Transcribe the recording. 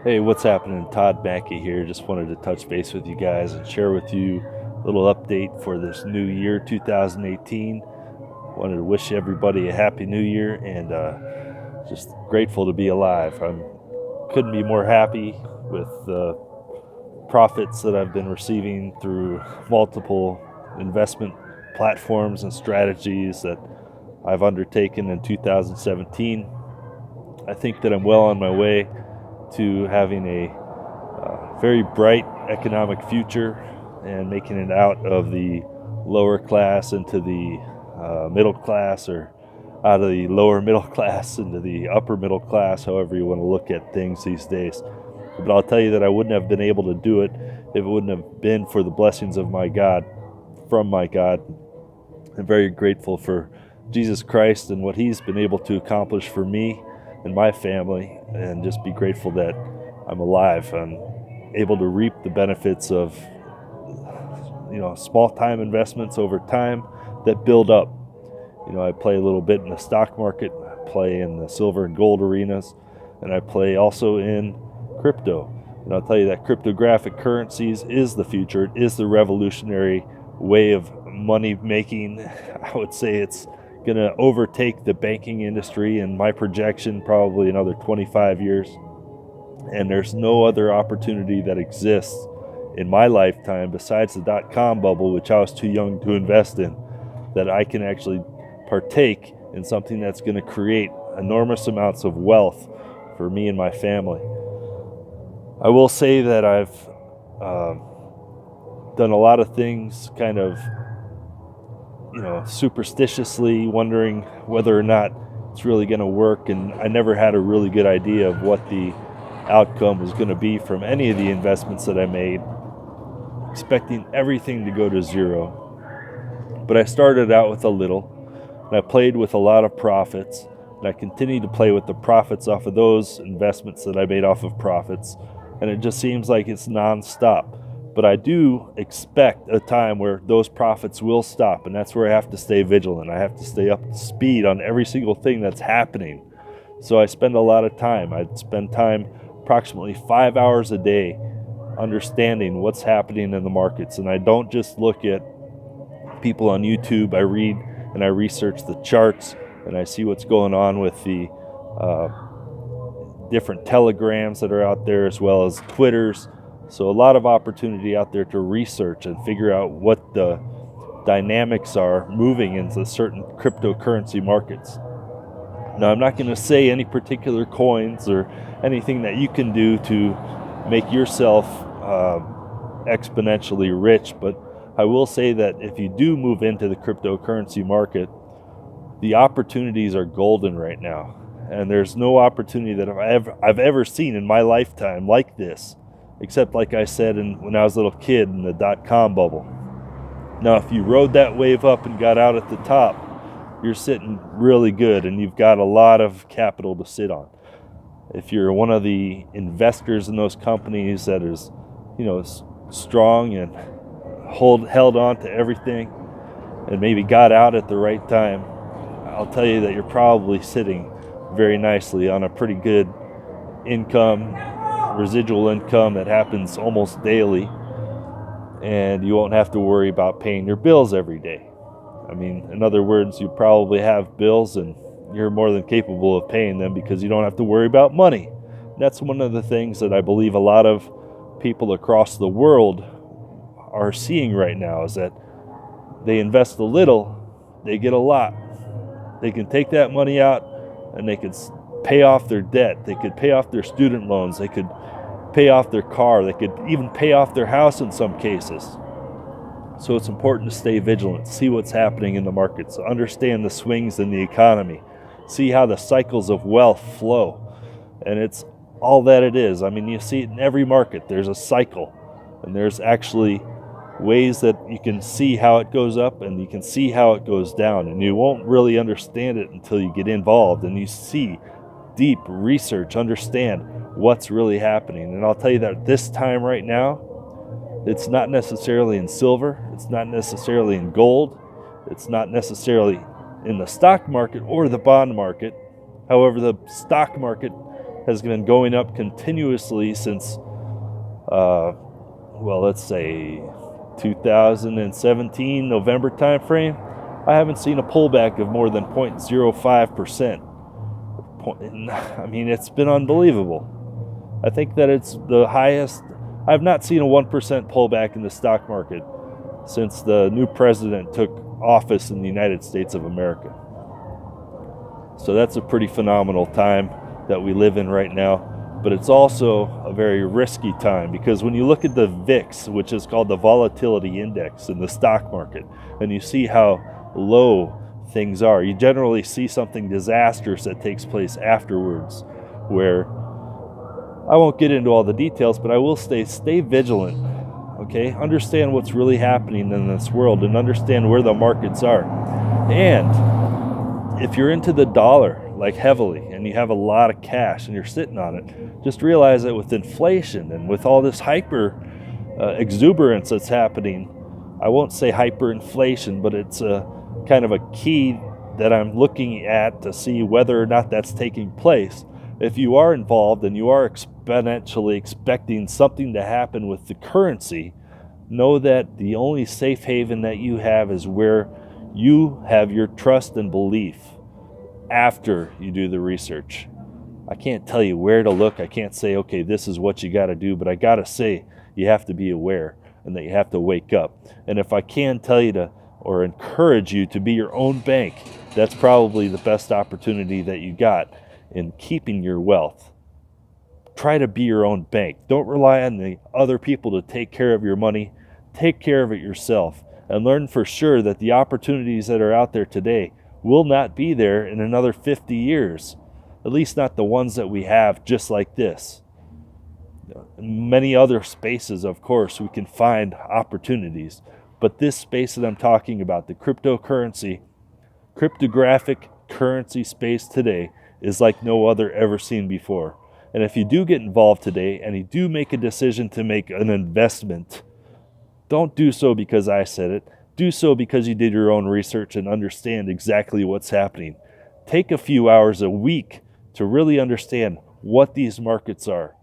Hey, what's happening? Todd Mackey here. Just wanted to touch base with you guys and share with you a little update for this new year, 2018. Wanted to wish everybody a happy new year and just grateful to be alive. I couldn't be more happy with the profits that I've been receiving through multiple investment platforms and strategies that I've undertaken in 2017. I think that I'm well on my way to having a very bright economic future and making it out of the lower class into the middle class, or out of the lower middle class into the upper middle class, however you want to look at things these days. But I'll tell you that I wouldn't have been able to do it if it wouldn't have been for the blessings of my God, from my God. I'm very grateful for Jesus Christ and what He's been able to accomplish for me and my family, and just be grateful that I'm alive. I'm able to reap the benefits of small time investments over time that build up. I play a little bit in the stock market, I play in the silver and gold arenas, and I play also in crypto. And I'll tell you that cryptographic currencies is the future. It is the revolutionary way of money making. I would say it's going to overtake the banking industry, in my projection, probably another 25 years. And there's no other opportunity that exists in my lifetime besides the dot-com bubble, which I was too young to invest in, that I can actually partake in something that's going to create enormous amounts of wealth for me and my family. I will say that I've done a lot of things kind of, superstitiously, wondering whether or not it's really going to work, and I never had a really good idea of what the outcome was going to be from any of the investments that I made, expecting everything to go to zero. But I started out with a little, and I played with a lot of profits, and I continue to play with the profits off of those investments that I made off of profits, and it just seems like it's nonstop. But I do expect a time where those profits will stop, and that's where I have to stay vigilant. I have to stay up to speed on every single thing that's happening. So I spend a lot of time. I spend time, approximately 5 hours a day, understanding what's happening in the markets. And I don't just look at people on YouTube. I read and I research the charts, and I see what's going on with the different telegrams that are out there, as well as Twitters. So a lot of opportunity out there to research and figure out what the dynamics are moving into certain cryptocurrency markets. Now, I'm not going to say any particular coins or anything that you can do to make yourself exponentially rich, but I will say that if you do move into the cryptocurrency market, the opportunities are golden right now. And there's no opportunity that I've ever seen in my lifetime like this, except, like I said, when I was a little kid in the dot-com bubble. Now, if you rode that wave up and got out at the top, you're sitting really good, and you've got a lot of capital to sit on. If you're one of the investors in those companies that is, strong and held on to everything and maybe got out at the right time, I'll tell you that you're probably sitting very nicely on a pretty good income, residual income that happens almost daily, and you won't have to worry about paying your bills every day. I mean, in other words, you probably have bills and you're more than capable of paying them because you don't have to worry about money. And that's one of the things that I believe a lot of people across the world are seeing right now, is that they invest a little, they get a lot. They can take that money out and they could pay off their debt. They could pay off their student loans. They could pay off their car. They could even pay off their house in some cases. So it's important to stay vigilant, see what's happening in the markets, understand the swings in the economy, see how the cycles of wealth flow. And it's all that it is. I mean, you see it in every market. There's a cycle, and there's actually ways that you can see how it goes up and you can see how it goes down, and you won't really understand it until you get involved and you see deep research, understand what's really happening. And I'll tell you that this time right now, it's not necessarily in silver, it's not necessarily in gold, it's not necessarily in the stock market or the bond market. However, the stock market has been going up continuously since, let's say 2017 November timeframe. I haven't seen a pullback of more than 0.05%. I mean, it's been unbelievable. I think that it's the highest. I've not seen a 1% pullback in the stock market since the new president took office in the United States of America. So that's a pretty phenomenal time that we live in right now. But it's also a very risky time, because when you look at the VIX, which is called the volatility index in the stock market, and you see how low things are, you generally see something disastrous that takes place afterwards, where I won't get into all the details, but I will stay vigilant, okay? Understand what's really happening in this world and understand where the markets are. And if you're into the dollar, like heavily, and you have a lot of cash and you're sitting on it, just realize that with inflation and with all this hyper exuberance that's happening, I won't say hyperinflation, but it's a kind of a key that I'm looking at to see whether or not that's taking place. If you are involved and you are exponentially expecting something to happen with the currency, know that the only safe haven that you have is where you have your trust and belief after you do the research. I can't tell you where to look. I can't say, okay, this is what you got to do, but I got to say you have to be aware and that you have to wake up. And if I can tell you to, or encourage you to be your own bank, that's probably the best opportunity that you got in keeping your wealth. Try to be your own bank. Don't rely on the other people to take care of your money. Take care of it yourself, and learn for sure that the opportunities that are out there today will not be there in another 50 years. At least not the ones that we have just like this. In many other spaces, of course, we can find opportunities. But this space that I'm talking about, the cryptocurrency, cryptographic currency space today, is like no other ever seen before. And if you do get involved today and you do make a decision to make an investment, don't do so because I said it. Do so because you did your own research and understand exactly what's happening. Take a few hours a week to really understand what these markets are.